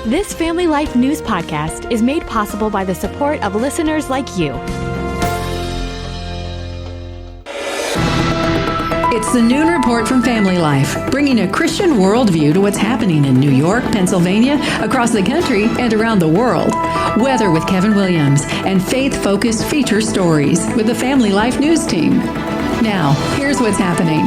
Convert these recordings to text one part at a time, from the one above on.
This Family Life News podcast is made possible by the support of listeners like you. It's the Noon Report from Family Life, bringing a Christian worldview to what's happening in New York, Pennsylvania, across the country, and around the world. Weather with Kevin Williams, and faith-focused feature stories with the Family Life News team. Now, here's what's happening.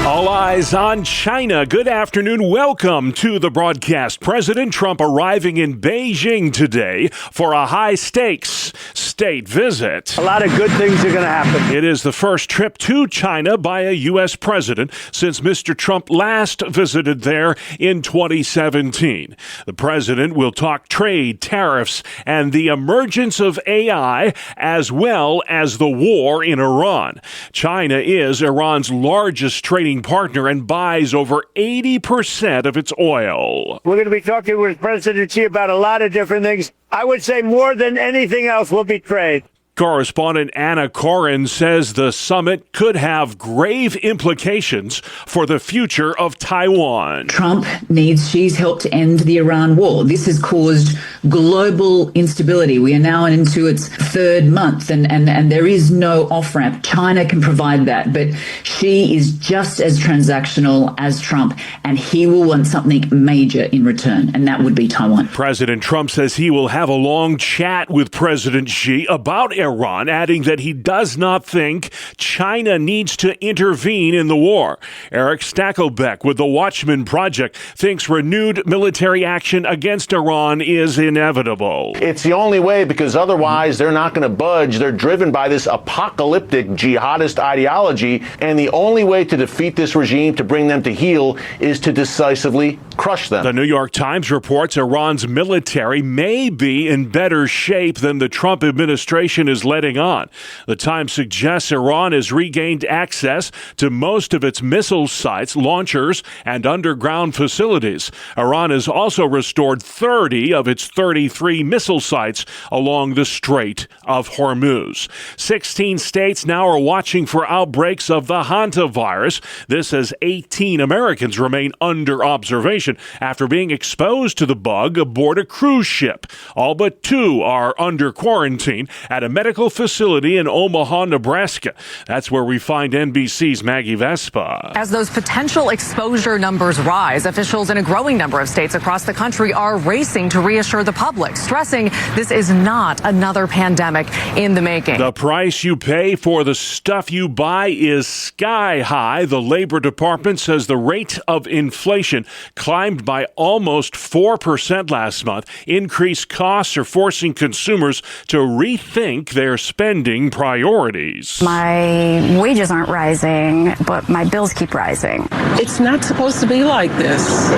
All eyes on China. Good afternoon. Welcome to the broadcast. President Trump arriving in Beijing today for a high-stakes state visit. A lot of good things are going to happen. It is the first trip to China by a U.S. president since Mr. Trump last visited there in 2017. The president will talk trade, tariffs, and the emergence of AI, as well as the war in Iran. China is Iran's largest trading partner and buys over 80% of its oil. We're going to be talking with President Xi about a lot of different things. I would say more than anything else will be trade. Correspondent Anna Corin says the summit could have grave implications for the future of Taiwan. Trump needs Xi's help to end the Iran war. This has caused global instability. We are now into its third month, and there is no off-ramp. China can provide that, but Xi is just as transactional as Trump, and he will want something major in return, and that would be Taiwan. President Trump says he will have a long chat with President Xi about Iran, adding that he does not think China needs to intervene in the war. Eric Stakelbeck with the Watchman Project thinks renewed military action against Iran is inevitable. It's the only way, because otherwise they're not going to budge. They're driven by this apocalyptic jihadist ideology, and the only way to defeat this regime, to bring them to heel, is to decisively crush them. The New York Times reports Iran's military may be in better shape than the Trump administration is letting on. The Times suggests Iran has regained access to most of its missile sites, launchers, and underground facilities. Iran has also restored 30 of its 33 missile sites along the Strait of Hormuz. 16 states now are watching for outbreaks of the hantavirus. This as 18 Americans remain under observation after being exposed to the bug aboard a cruise ship. All but 2 are under quarantine at a medical facility in Omaha, Nebraska. That's where we find NBC's Maggie Vespa. As those potential exposure numbers rise, officials in a growing number of states across the country are racing to reassure the public, stressing this is not another pandemic in the making. The price you pay for the stuff you buy is sky high. The Labor Department says the rate of inflation climbed by almost 4% last month. Increased costs are forcing consumers to rethink their spending priorities. My wages aren't rising, but my bills keep rising. It's not supposed to be like this.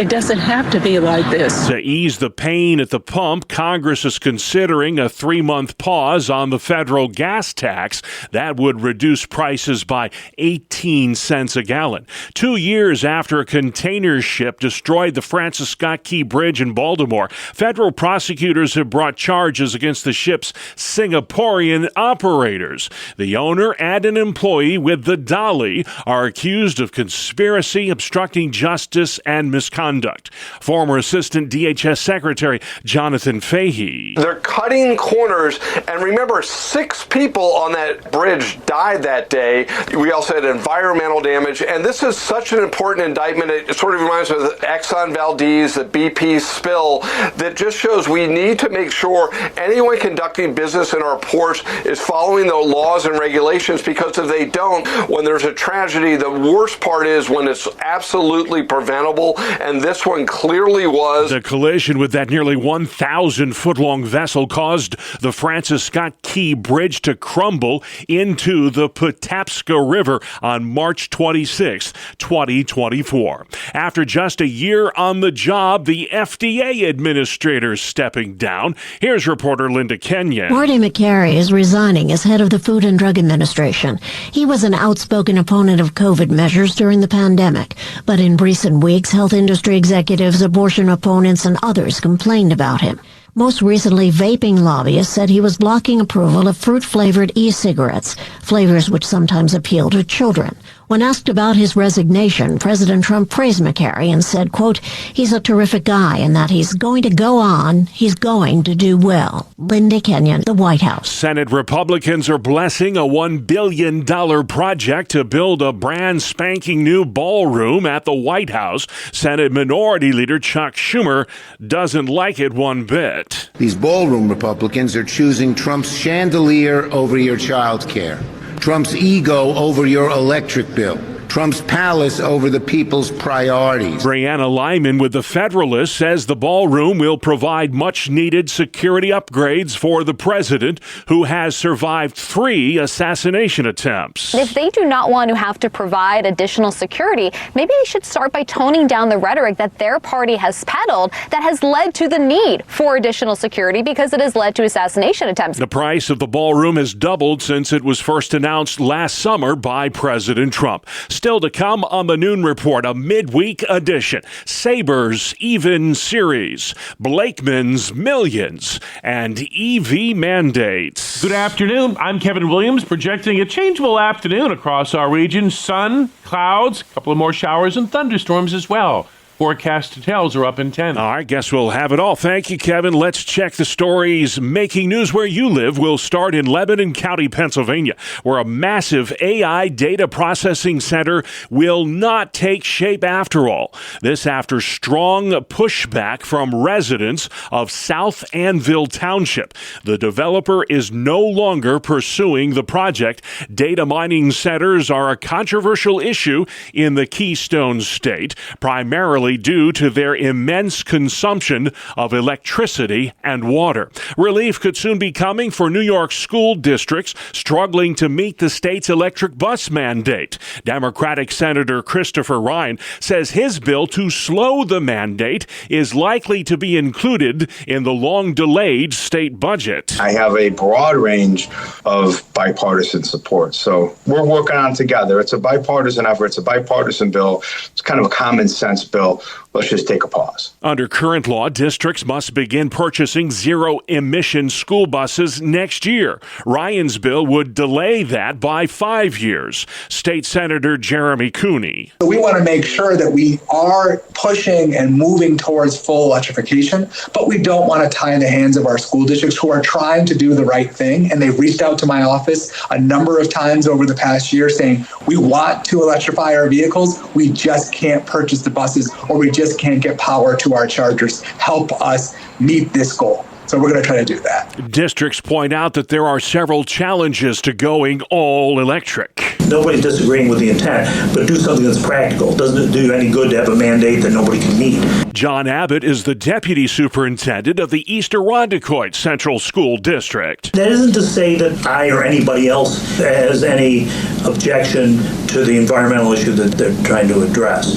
It doesn't have to be like this. To ease the pain at the pump, Congress is considering a 3-month pause on the federal gas tax. That would reduce prices by 18 cents a gallon. 2 years after a container ship destroyed the Francis Scott Key Bridge in Baltimore, federal prosecutors have brought charges against the ship's Singaporean operators. The owner and an employee with the Dolly are accused of conspiracy, obstructing justice, and misconduct. Former Assistant DHS Secretary Jonathan Fahey. They're cutting corners, and remember, 6 people on that bridge died that day. We also had environmental damage, and this is such an important indictment. It sort of reminds me of the Exxon Valdez, the BP spill, that just shows we need to make sure anyone conducting business in our ports is following the laws and regulations, because if they don't, when there's a tragedy, the worst part is when it's absolutely preventable, and this one clearly was. The collision with that nearly 1,000-foot-long vessel caused the Francis Scott Key Bridge to crumble into the Patapsco River on March 26, 2024. After just a year on the job, the FDA administrator stepping down. Here's reporter Linda Kenyon. Marty Makary is resigning as head of the Food and Drug Administration. He was an outspoken opponent of COVID measures during the pandemic, but in recent weeks, health industry executives, abortion opponents, and others complained about him. Most recently, vaping lobbyists said he was blocking approval of fruit-flavored e-cigarettes, flavors which sometimes appeal to children. When asked about his resignation, President Trump praised McCary and said, quote, he's a terrific guy and that he's going to go on. He's going to do well. Linda Kenyon, the White House. Senate Republicans are blessing a $1 billion project to build a brand spanking new ballroom at the White House. Senate Minority Leader Chuck Schumer doesn't like it one bit. These ballroom Republicans are choosing Trump's chandelier over your child care, Trump's ego over your electric bill, Trump's palace over the people's priorities. Brianna Lyman with The Federalist says the ballroom will provide much-needed security upgrades for the president, who has survived 3 assassination attempts. If they do not want to have to provide additional security, maybe they should start by toning down the rhetoric that their party has peddled that has led to the need for additional security because it has led to assassination attempts. The price of the ballroom has doubled since it was first announced last summer by President Trump. Still to come on the Noon Report, a midweek edition. Sabres Even Series, Blakeman's Millions, and EV mandates. Good afternoon. I'm Kevin Williams, projecting a changeable afternoon across our region. Sun, clouds, a couple of more showers and thunderstorms as well. Forecast details are up in 10. All right, guess we'll have it all. Thank you, Kevin. Let's check the stories making news where you live. We'll start in Lebanon County, Pennsylvania, where a massive AI data processing center will not take shape after all. This after strong pushback from residents of South Anvil Township. The developer is no longer pursuing the project. Data mining centers are a controversial issue in the Keystone State, primarily due to their immense consumption of electricity and water. Relief could soon be coming for New York school districts struggling to meet the state's electric bus mandate. Democratic Senator Christopher Ryan says his bill to slow the mandate is likely to be included in the long-delayed state budget. I have a broad range of bipartisan support, so we're working on it together. It's a bipartisan effort. It's a bipartisan bill. It's kind of a common sense bill. Let's just take a pause. Under current law, districts must begin purchasing zero-emission school buses next year. Ryan's bill would delay that by 5 years. State Senator Jeremy Cooney. We want to make sure that we are pushing and moving towards full electrification, but we don't want to tie in the hands of our school districts who are trying to do the right thing. And they've reached out to my office a number of times over the past year saying, we want to electrify our vehicles. We just can't purchase the buses, or we just can't get power to our chargers. Help us meet this goal. So we're going to try to do that. Districts point out that there are several challenges to going all electric. Nobody's disagreeing with the intent, but do something that's practical. Doesn't do any good to have a mandate that nobody can meet. John Abbott is the deputy superintendent of the East Irondequoit Central School District. That isn't to say that I or anybody else has any objection to the environmental issue that they're trying to address,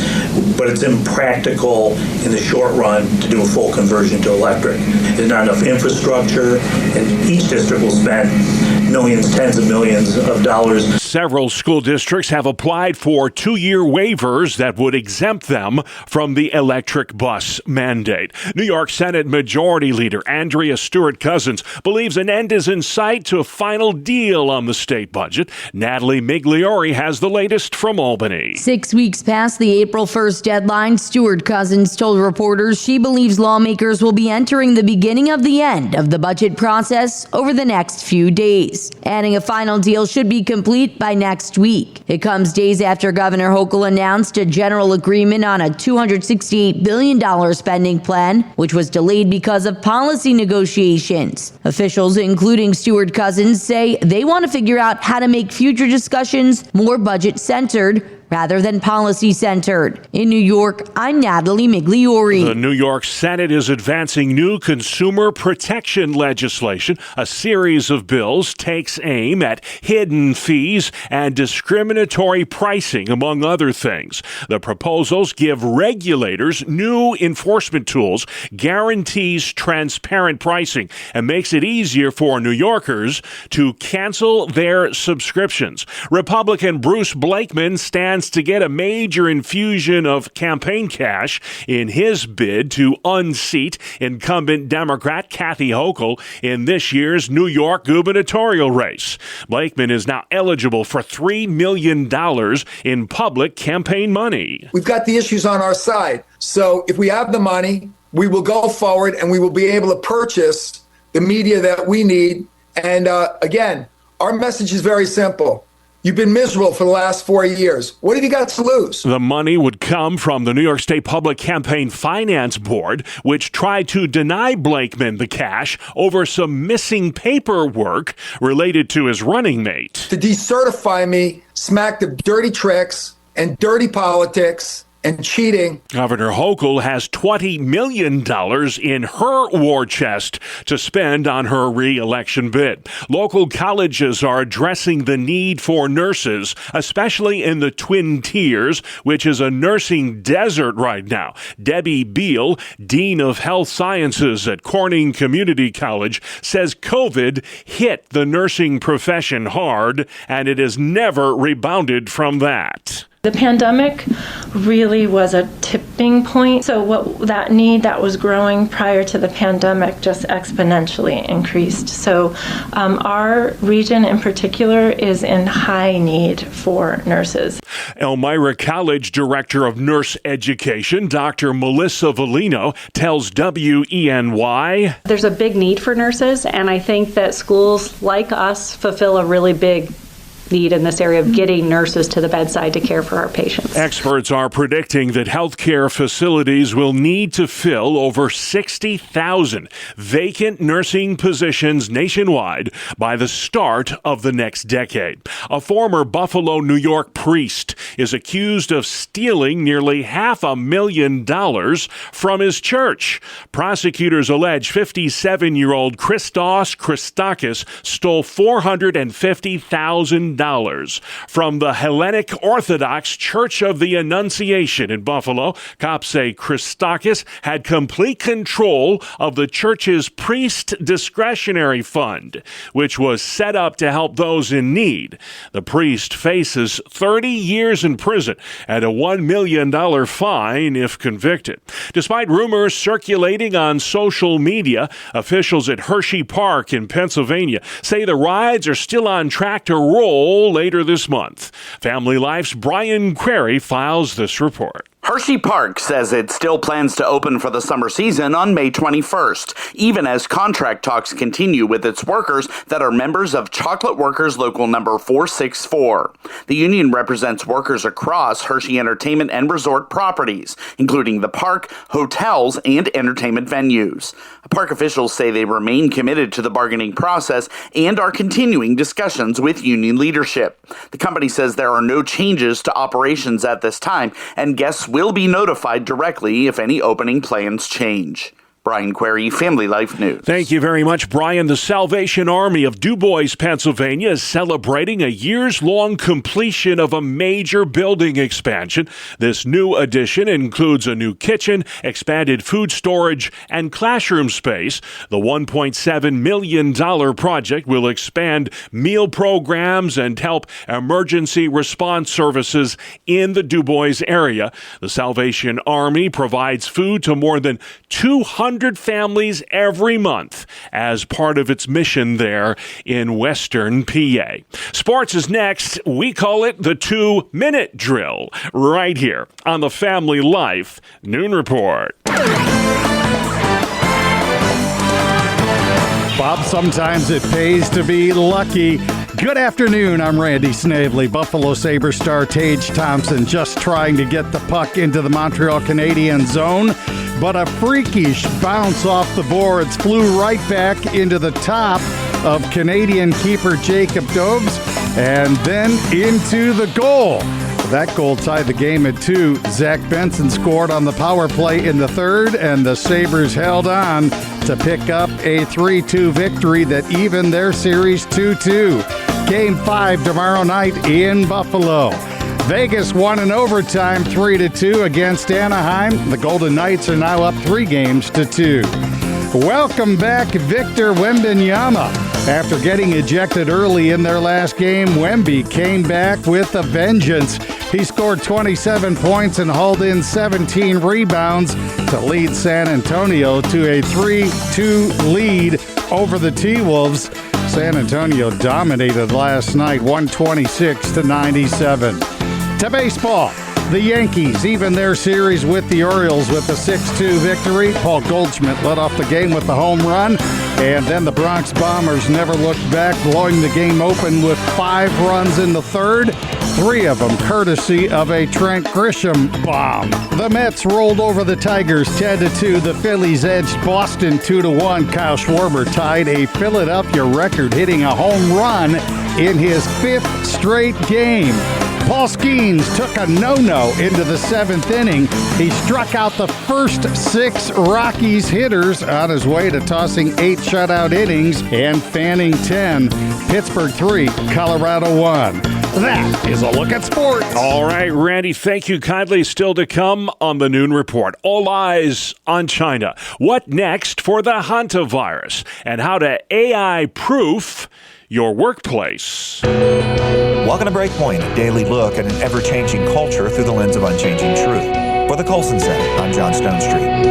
but it's impractical in the short run to do a full conversion to electric. There's not enough infrastructure, and each district will spend millions, tens of millions of dollars. Several school districts have applied for 2-year waivers that would exempt them from the electric bus mandate. New York Senate Majority Leader Andrea Stewart-Cousins believes an end is in sight to a final deal on the state budget. Natalie Migliori has the latest from Albany. 6 weeks past the April 1st deadline, Stewart-Cousins told reporters she believes lawmakers will be entering the beginning of the end of the budget process over the next few days. Adding a final deal should be complete by next week. It comes days after Governor Hochul announced a general agreement on a $268 billion spending plan, which was delayed because of policy negotiations. Officials, including Stewart-Cousins, say they want to figure out how to make future discussions more budget-centered rather than policy-centered. In New York, I'm Natalie Migliori. The New York Senate is advancing new consumer protection legislation. A series of bills takes aim at hidden fees and discriminatory pricing, among other things. The proposals give regulators new enforcement tools, guarantees transparent pricing, and makes it easier for New Yorkers to cancel their subscriptions. Republican Bruce Blakeman stands wants to get a major infusion of campaign cash in his bid to unseat incumbent Democrat Kathy Hochul in this year's New York gubernatorial race. Blakeman is now eligible for $3 million in public campaign money. We've got the issues on our side. So if we have the money, we will go forward and we will be able to purchase the media that we need. And again, our message is very simple. You've been miserable for the last 4 years. What have you got to lose? The money would come from the New York State Public Campaign Finance Board, which tried to deny Blakeman the cash over some missing paperwork related to his running mate. To decertify me smacked of dirty tricks and dirty politics and cheating. Governor Hochul has $20 million in her war chest to spend on her re-election bid. Local colleges are addressing the need for nurses, especially in the Twin Tiers, which is a nursing desert right now. Debbie Beal, Dean of Health Sciences at Corning Community College, says COVID hit the nursing profession hard, and it has never rebounded from that. The pandemic really was a tipping point. So what that need that was growing prior to the pandemic just exponentially increased. So our region in particular is in high need for nurses. Elmira College Director of Nurse Education, Dr. Melissa Volino, tells WENY, there's a big need for nurses, and I think that schools like us fulfill a really big need in this area of getting nurses to the bedside to care for our patients. Experts are predicting that healthcare facilities will need to fill over 60,000 vacant nursing positions nationwide by the start of the next decade. A former Buffalo, New York priest is accused of stealing nearly $500,000 from his church. Prosecutors allege 57-year-old Christos Christakis stole $450,000 from the Hellenic Orthodox Church of the Annunciation in Buffalo. Cops say Christakis had complete control of the church's priest discretionary fund, which was set up to help those in need. The priest faces 30 years in prison and a $1 million fine if convicted. Despite rumors circulating on social media, officials at Hershey Park in Pennsylvania say the rides are still on track to roll later this month. Family Life's Brian Query files this report. Hershey Park says it still plans to open for the summer season on May 21st, even as contract talks continue with its workers that are members of Chocolate Workers Local number 464. The union represents workers across Hershey Entertainment and Resort properties, including the park, hotels, and entertainment venues. Park officials say they remain committed to the bargaining process and are continuing discussions with union leadership. The company says there are no changes to operations at this time, and guests will be notified directly if any opening plans change. Brian Query, Family Life News. Thank you very much, Brian. The Salvation Army of Du Bois, Pennsylvania is celebrating a years-long completion of a major building expansion. This new addition includes a new kitchen, expanded food storage, and classroom space. The $1.7 million project will expand meal programs and help emergency response services in the Du Bois area. The Salvation Army provides food to more than 200 families every month as part of its mission there in Western PA. Sports is next. We call it the 2-minute drill right here on the Family Life Noon Report. Bob, sometimes it pays to be lucky. Good afternoon, I'm Randy Snavely. Buffalo Sabres star Tage Thompson just trying to get the puck into the Montreal Canadiens zone, but a freakish bounce off the boards flew right back into the top of Canadian keeper Jacob Dobbs and then into the goal. That goal tied the game at 2. Zach Benson scored on the power play in the third, and the Sabres held on to pick up a 3-2 victory that evened their series 2-2. Game 5 tomorrow night in Buffalo. Vegas won in overtime 3-2 against Anaheim. The Golden Knights are now up 3-2. Welcome back, Victor Wembanyama. After getting ejected early in their last game, Wemby came back with a vengeance. He scored 27 points and hauled in 17 rebounds to lead San Antonio to a 3-2 lead over the T-Wolves. San Antonio dominated last night, 126-97. To baseball. The Yankees even their series with the Orioles with a 6-2 victory. Paul Goldschmidt led off the game with the home run. And then the Bronx Bombers never looked back, blowing the game open with 5 runs in the third. 3 of them courtesy of a Trent Grisham bomb. The Mets rolled over the Tigers 10-2. The Phillies edged Boston 2-1. Kyle Schwarber tied a Philadelphia record, hitting a home run in his 5th straight game. Paul Skeens took a no-no into the 7th inning. He struck out the first 6 Rockies hitters on his way to tossing 8 shutout innings and fanning 10. Pittsburgh 3, Colorado 1. That is a look at sports. All right, Randy, thank you kindly. Still to come on the Noon Report. All eyes on China. What next for the hantavirus? And how to AI-proof your workplace. Welcome to Breakpoint, a daily look at an ever-changing culture through the lens of unchanging truth. For the Colson Center, I'm John Stonestreet.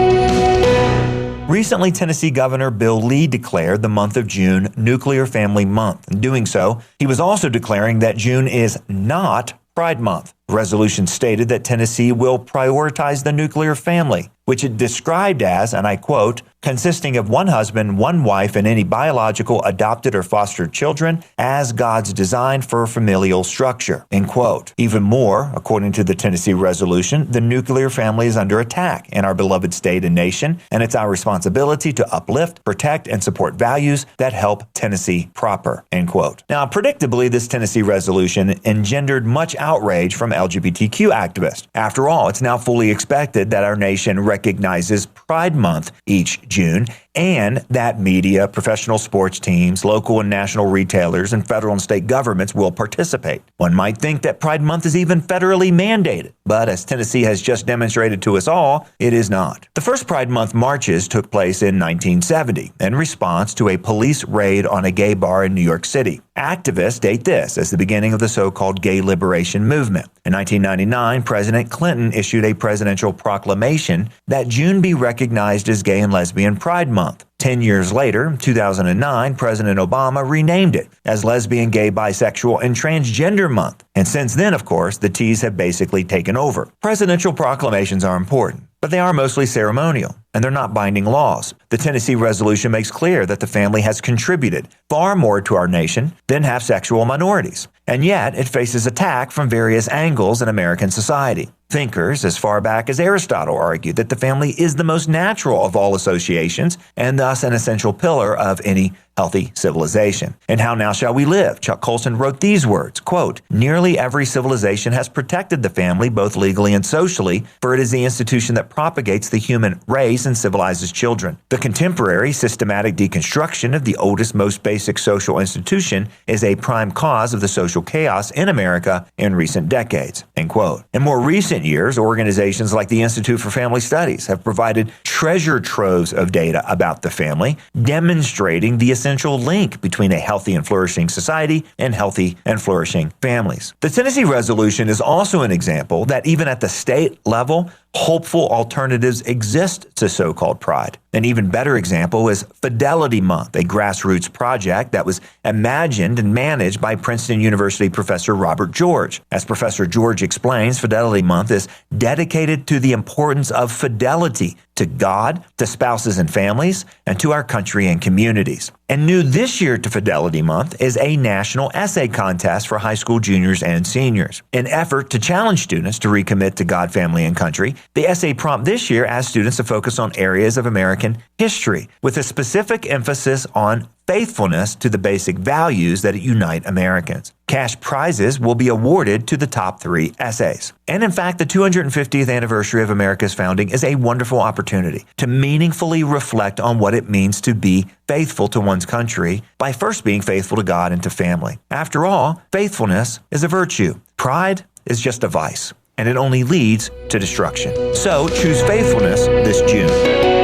Recently, Tennessee Governor Bill Lee declared the month of June Nuclear Family Month. In doing so, he was also declaring that June is not Pride Month. The resolution stated that Tennessee will prioritize the nuclear family, which it described as, and I quote, consisting of one husband, one wife, and any biological, adopted, or fostered children as God's design for familial structure, end quote. Even more, according to the Tennessee resolution, the nuclear family is under attack in our beloved state and nation, and it's our responsibility to uplift, protect, and support values that help Tennessee proper, end quote. Now, predictably, this Tennessee resolution engendered much outrage from LGBTQ activists. After all, it's now fully expected that our nation recognizes Pride Month each June, and that media, professional sports teams, local and national retailers, and federal and state governments will participate. One might think that Pride Month is even federally mandated, but as Tennessee has just demonstrated to us all, it is not. The first Pride Month marches took place in 1970 in response to a police raid on a gay bar in New York City. Activists date this as the beginning of the so-called gay liberation movement. In 1999, President Clinton issued a presidential proclamation that June be recognized as Gay and Lesbian Pride Month. 10 years later, 2009, President Obama renamed it as Lesbian, Gay, Bisexual, and Transgender Month. And since then, of course, the T's have basically taken over. Presidential proclamations are important, but they are mostly ceremonial, and they're not binding laws. The Tennessee resolution makes clear that the family has contributed far more to our nation than have sexual minorities. And yet, it faces attack from various angles in American society. Thinkers as far back as Aristotle argued that the family is the most natural of all associations and thus an essential pillar of any healthy civilization. And how now shall we live? Chuck Colson wrote these words, quote, nearly every civilization has protected the family both legally and socially, for it is the institution that propagates the human race and civilizes children. The contemporary systematic deconstruction of the oldest, most basic social institution is a prime cause of the social chaos in America in recent decades, end quote. In more recent years, organizations like the Institute for Family Studies have provided treasure troves of data about the family, demonstrating the essential link between a healthy and flourishing society and healthy and flourishing families. The Tennessee resolution is also an example that even at the state level, hopeful alternatives exist to so-called pride. An even better example is Fidelity Month, a grassroots project that was imagined and managed by Princeton University professor Robert George. As Professor George explains, Fidelity Month is dedicated to the importance of fidelity to God, to spouses and families, and to our country and communities. And new this year to Fidelity Month is a national essay contest for high school juniors and seniors. In an effort to challenge students to recommit to God, family, and country, the essay prompt this year asks students to focus on areas of American history, with a specific emphasis on faithfulness to the basic values that unite Americans. Cash prizes will be awarded to the top 3 essays. And in fact, the 250th anniversary of America's founding is a wonderful opportunity to meaningfully reflect on what it means to be faithful to one's country by first being faithful to God and to family. After all, faithfulness is a virtue. Pride is just a vice, and it only leads to destruction. So choose faithfulness this June.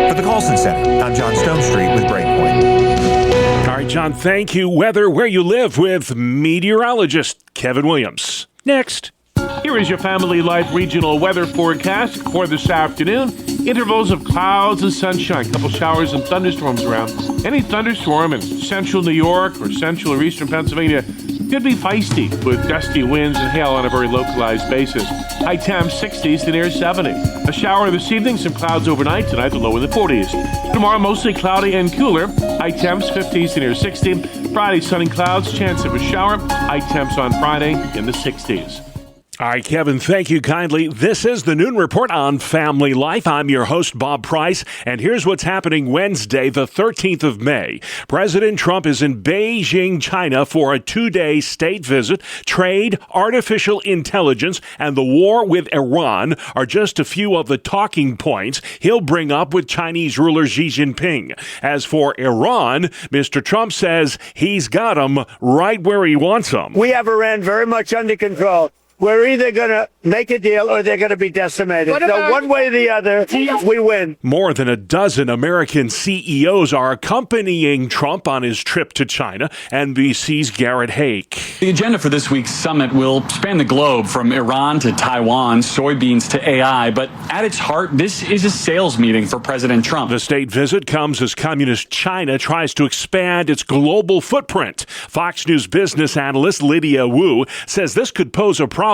For the Colson Center, I'm John Stonestreet with Breakpoint. All right, John, thank you. Weather where you live with meteorologist Kevin Williams. Next. Here is your Family Life regional weather forecast for this afternoon. Intervals of clouds and sunshine, couple showers and thunderstorms around. Any thunderstorm in central New York or central or eastern Pennsylvania could be feisty with gusty winds and hail on a very localized basis. High temps 60s to near 70. A shower this evening, some clouds overnight. Tonight, the low in the 40s. Tomorrow, mostly cloudy and cooler. High temps 50s to near 60. Friday, sunny clouds, chance of a shower. High temps on Friday in the 60s. All right, Kevin, thank you kindly. This is the Noon Report on Family Life. I'm your host, Bob Price, and here's what's happening Wednesday, the 13th of May. President Trump is in Beijing, China for a 2-day state visit. Trade, artificial intelligence, and the war with Iran are just a few of the talking points he'll bring up with Chinese ruler Xi Jinping. As for Iran, Mr. Trump says he's got them right where he wants them. We have Iran very much under control. We're either going to make a deal or they're going to be decimated. So one way or the other, we win. More than a dozen American CEOs are accompanying Trump on his trip to China. NBC's Garrett Hake. The agenda for this week's summit will span the globe from Iran to Taiwan, soybeans to AI. But at its heart, this is a sales meeting for President Trump. The state visit comes as communist China tries to expand its global footprint. Fox News business analyst Lydia Wu says this could pose a problem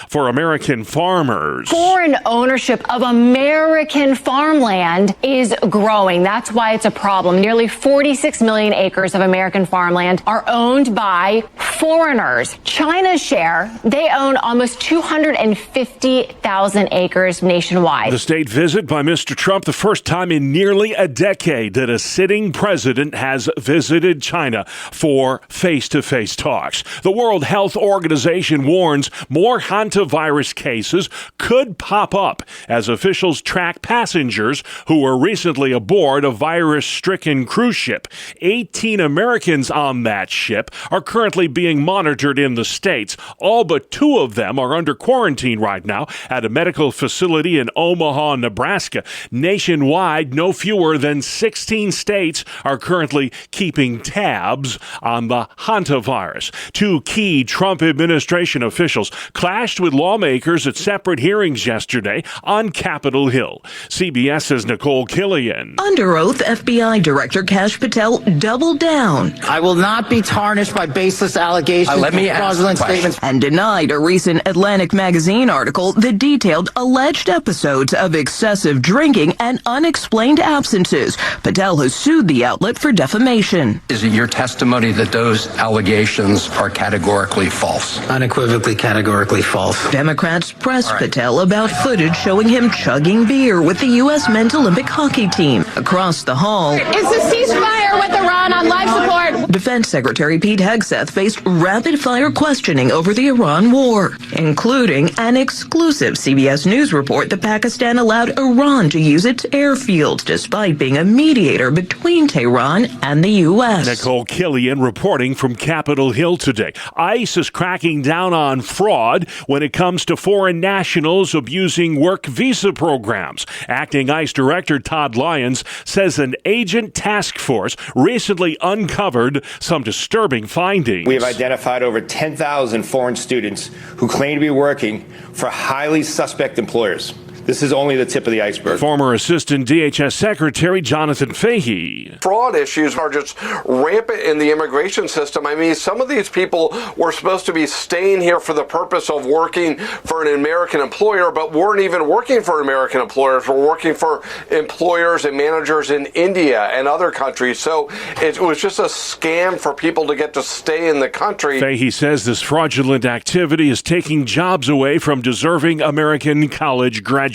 for American farmers. Foreign ownership of American farmland is growing. That's why it's a problem. Nearly 46 million acres of American farmland are owned by foreigners. China's share, they own almost 250,000 acres nationwide. The state visit by Mr. Trump, the first time in nearly a decade that a sitting president has visited China for face-to-face talks. The World Health Organization warns more hantavirus cases could pop up as officials track passengers who were recently aboard a virus-stricken cruise ship. 18 Americans on that ship are currently being monitored in the States. All but 2 of them are under quarantine right now at a medical facility in Omaha, Nebraska. Nationwide, no fewer than 16 states are currently keeping tabs on the hantavirus. 2 key Trump administration officials clashed with lawmakers at separate hearings yesterday on Capitol Hill. CBS's Nicole Killian. Under oath, FBI Director Kash Patel doubled down. I will not be tarnished by baseless allegations Let me and fraudulent statements. And denied a recent Atlantic magazine article that detailed alleged episodes of excessive drinking and unexplained absences. Patel has sued the outlet for defamation. Is it your testimony that those allegations are categorically false? Unequivocally categorically false. Democrats pressed Patel about footage showing him chugging beer with the U.S. men's Olympic hockey team. Across the hall, Is the ceasefire with Iran on life support? Defense Secretary Pete Hegseth faced rapid-fire questioning over the Iran war, including an exclusive CBS News report that Pakistan allowed Iran to use its airfields despite being a mediator between Tehran and the U.S. Nicole Killian reporting from Capitol Hill today. ICE is cracking down on fraud when it comes to foreign nationals abusing work visa programs. Acting ICE Director Todd Lyons says an agent task force recently uncovered some disturbing findings. We have identified over 10,000 foreign students who claim to be working for highly suspect employers. This is only the tip of the iceberg. Former Assistant DHS Secretary Jonathan Fahey. Fraud issues are just rampant in the immigration system. I mean, some of these people were supposed to be staying here for the purpose of working for an American employer, but weren't even working for American employers. We're working for employers and managers in India and other countries. So it was just a scam for people to get to stay in the country. Fahey says this fraudulent activity is taking jobs away from deserving American college graduates.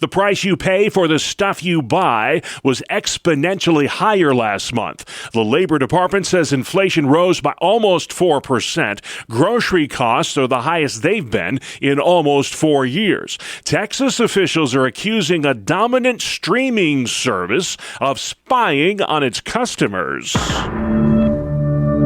The price you pay for the stuff you buy was exponentially higher last month. The Labor Department says inflation rose by almost 4%. Grocery costs are the highest they've been in almost 4 years. Texas officials are accusing a dominant streaming service of spying on its customers.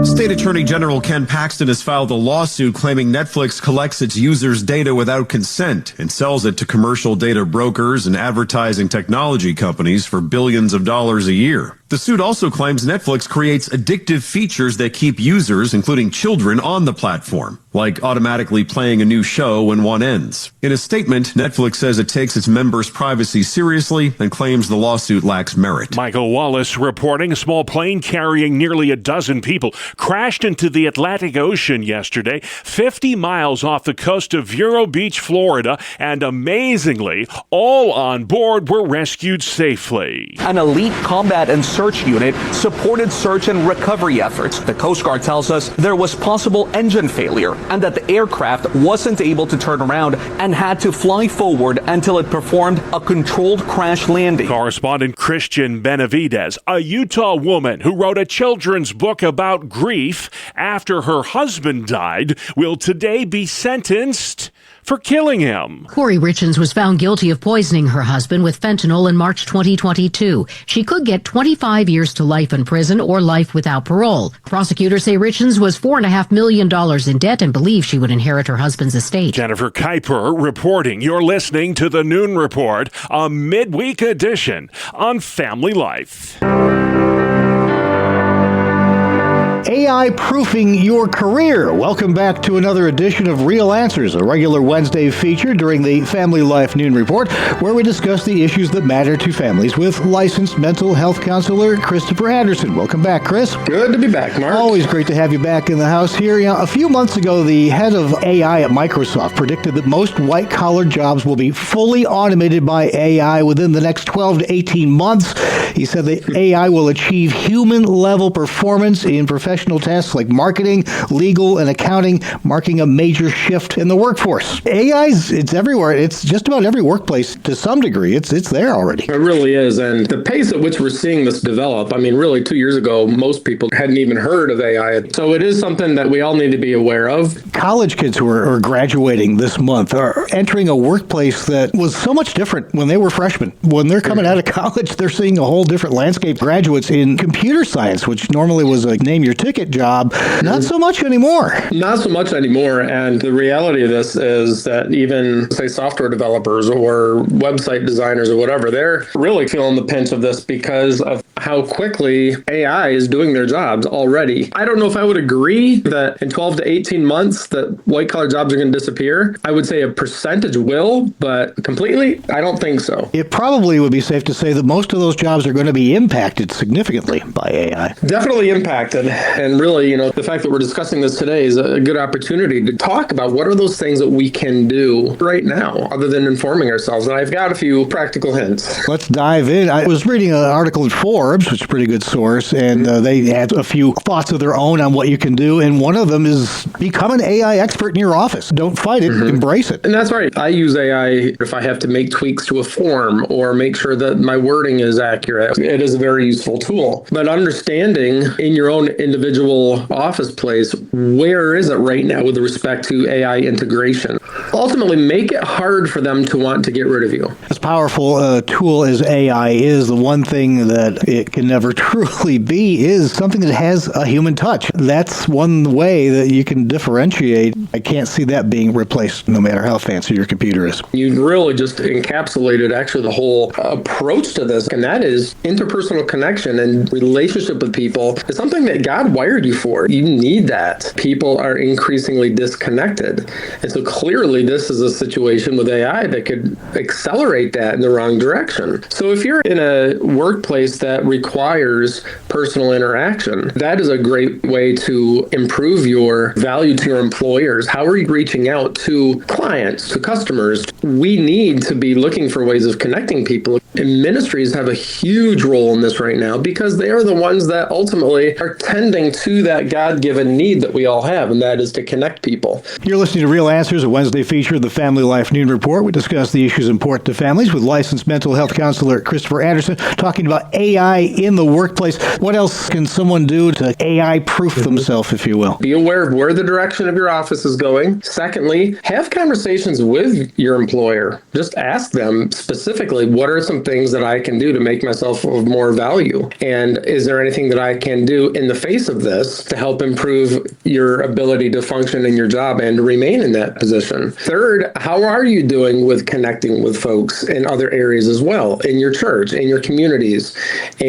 State Attorney General Ken Paxton has filed a lawsuit claiming Netflix collects its users' data without consent and sells it to commercial data brokers and advertising technology companies for billions of dollars a year. The suit also claims Netflix creates addictive features that keep users, including children, on the platform. like automatically playing a new show when one ends. In a statement, Netflix says it takes its members' privacy seriously and claims the lawsuit lacks merit. Michael Wallace reporting a small plane carrying nearly a dozen people crashed into the Atlantic Ocean yesterday, 50 miles off the coast of Vero Beach, Florida, and amazingly, all on board were rescued safely. An elite combat and search unit supported search and recovery efforts. The Coast Guard tells us there was possible engine failure and that the aircraft wasn't able to turn around and had to fly forward until it performed a controlled crash landing. Correspondent Christian Benavidez, a Utah woman who wrote a children's book about grief after her husband died, will today be sentenced for killing him. Corey Richens was found guilty of poisoning her husband with fentanyl in March 2022. She could get 25 years to life in prison or life without parole. Prosecutors say Richens was $4.5 million in debt and believe she would inherit her husband's estate. Jennifer Kuiper reporting. You're listening to the Noon Report, a midweek edition on Family Life. AI proofing your career. Welcome back to another edition of Real Answers, a regular Wednesday feature during the Family Life Noon Report, where we discuss the issues that matter to families with licensed mental health counselor Christopher Anderson. Welcome back, Chris. Good to be back, Mark. Always great to have you back in the house here. You know, a few months ago, the head of AI at Microsoft predicted that most white-collar jobs will be fully automated by AI within the next 12 to 18 months. He said that AI will achieve human-level performance in professional tasks like marketing, legal, and accounting, marking a major shift in the workforce. it's everywhere. It's just about every workplace to some degree. It's there already. It really is. And the pace at which we're seeing this develop, I mean, really 2 years ago, most people hadn't even heard of AI. So it is something that we all need to be aware of. College kids who are graduating this month are entering a workplace that was so much different when they were freshmen. When they're coming out of college, they're seeing a whole different landscape. Graduates in computer science, which normally was a name your ticket job, not so much anymore. Not so much anymore. And the reality of this is that even, say, software developers or website designers or whatever, they're really feeling the pinch of this because of how quickly AI is doing their jobs already. I don't know if I would agree that in 12 to 18 months that white-collar jobs are going to disappear. I would say a percentage will, but completely, I don't think so. It probably would be safe to say that most of those jobs are going to be impacted significantly by AI. Definitely impacted. And really, the fact that we're discussing this today is a good opportunity to talk about what are those things that we can do right now other than informing ourselves. And I've got a few practical hints. Let's dive in. I was reading an article in Forbes, which is a pretty good source, and they had a few thoughts of their own on what you can do. And one of them is become an AI expert in your office. Don't fight it, embrace it. And that's right. I use AI if I have to make tweaks to a form or make sure that my wording is accurate. It is a very useful tool. But understanding in your own individual office place, where is it right now with respect to AI integration? Ultimately, make it hard for them to want to get rid of you. As powerful a tool as AI is, the one thing that it can never truly be is something that has a human touch. That's one way that you can differentiate. I can't see that being replaced no matter how fancy your computer is. You really just encapsulated actually the whole approach to this, and that is interpersonal connection and relationship with people is something that God wired you for. You need that. People are increasingly disconnected. And so clearly this is a situation with AI that could accelerate that in the wrong direction. So if you're in a workplace that requires personal interaction, that is a great way to improve your value to your employers. How are you reaching out to clients, to customers? We need to be looking for ways of connecting people. And ministries have a huge role in this right now because they are the ones that ultimately are tending to that God-given need that we all have, and that is to connect people. You're listening to Real Answers, a Wednesday feature of the Family Life Noon Report. We discuss the issues important to families with licensed mental health counselor Christopher Anderson, talking about AI in the workplace. What else can someone do to AI-proof themselves, if you will? Be aware of where the direction of your office is going. Secondly, have conversations with your employer. Just ask them specifically, what are some things that I can do to make myself of more value? And is there anything that I can do in the face of this to help improve your ability to function in your job and to remain in that position? Third, how are you doing with connecting with folks in other areas as well, in your church, in your communities?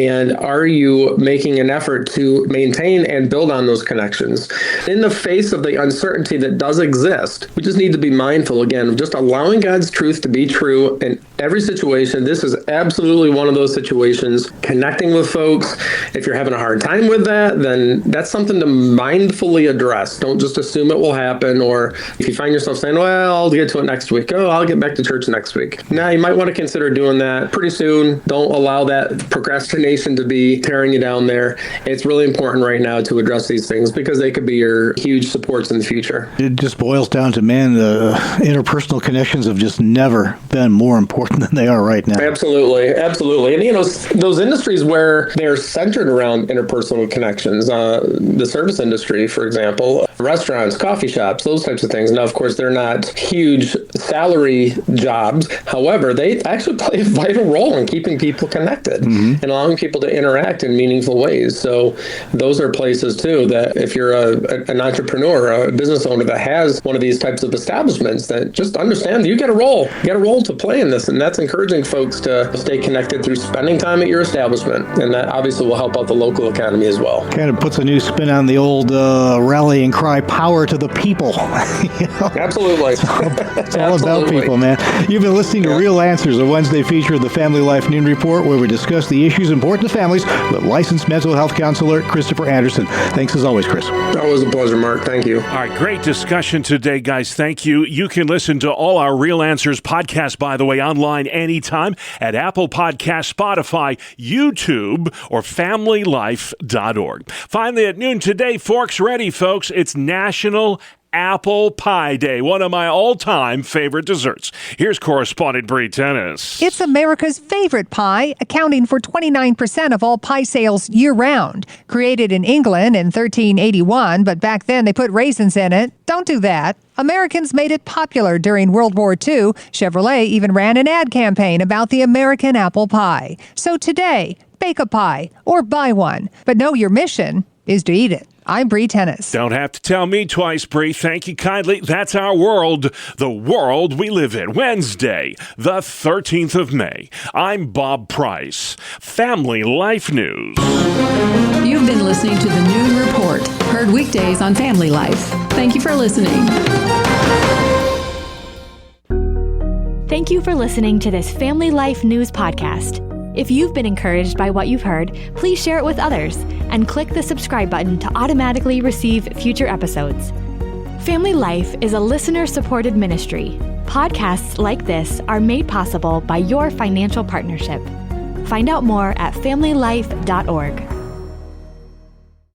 And are you making an effort to maintain and build on those connections? In the face of the uncertainty that does exist, we just need to be mindful, again, of just allowing God's truth to be true in every situation. This is absolutely one of those situations. Connecting with folks, if you're having a hard time with that, then that's something to mindfully address. Don't just assume it will happen, or if you find yourself saying, well, I'll get to it next week. Oh, I'll get back to church next week. Now, you might want to consider doing that pretty soon. Don't allow that procrastination to be tearing you down there. It's really important right now to address these things because they could be your huge supports in the future. It just boils down to, man, the interpersonal connections have just never been more important than they are right now. Absolutely. Absolutely. And, those industries where they're centered around interpersonal connections, the service industry, for example, restaurants, coffee shops, those types of things. Now, of course, they're not huge salary jobs. However, they actually play a vital role in keeping people connected and allowing people to interact in meaningful ways. So those are places, too, that if you're an entrepreneur, a business owner that has one of these types of establishments, that just understand you get a role. You got a role to play in this. And that's encouraging folks to stay connected through spending time at your establishment. And that obviously will help out the local economy as well. Kind of puts a new spin on the old rallying cry, power to the people. Absolutely. It's all about people, man. You've been listening to Real Answers, a Wednesday feature of the Family Life Noon Report, where we discuss the issues important to families with licensed mental health counselor Christopher Anderson. Thanks as always, Chris. Always a pleasure, Mark. Thank you. All right, great discussion today, guys. Thank you. You can listen to all our Real Answers podcasts, by the way, online anytime at Apple Podcasts, Spotify, YouTube, or FamilyLife.org. Finally, at noon today, forks ready, folks. It's National Apple Pie Day, one of my all-time favorite desserts. Here's correspondent Bree Tennis. It's America's favorite pie, accounting for 29% of all pie sales year-round. Created in England in 1381, but back then they put raisins in it. Don't do that. Americans made it popular during World War II. Chevrolet even ran an ad campaign about the American apple pie. So today, bake a pie or buy one. But know your mission is to eat it. I'm Bree Tennis. Don't have to tell me twice, Bree. Thank you kindly. That's our world, the world we live in. Wednesday, the 13th of May. I'm Bob Price. Family Life News. You've been listening to the Noon Report, heard weekdays on Family Life. Thank you for listening. Thank you for listening to this Family Life News podcast. If you've been encouraged by what you've heard, please share it with others and click the subscribe button to automatically receive future episodes. Family Life is a listener-supported ministry. Podcasts like this are made possible by your financial partnership. Find out more at familylife.org.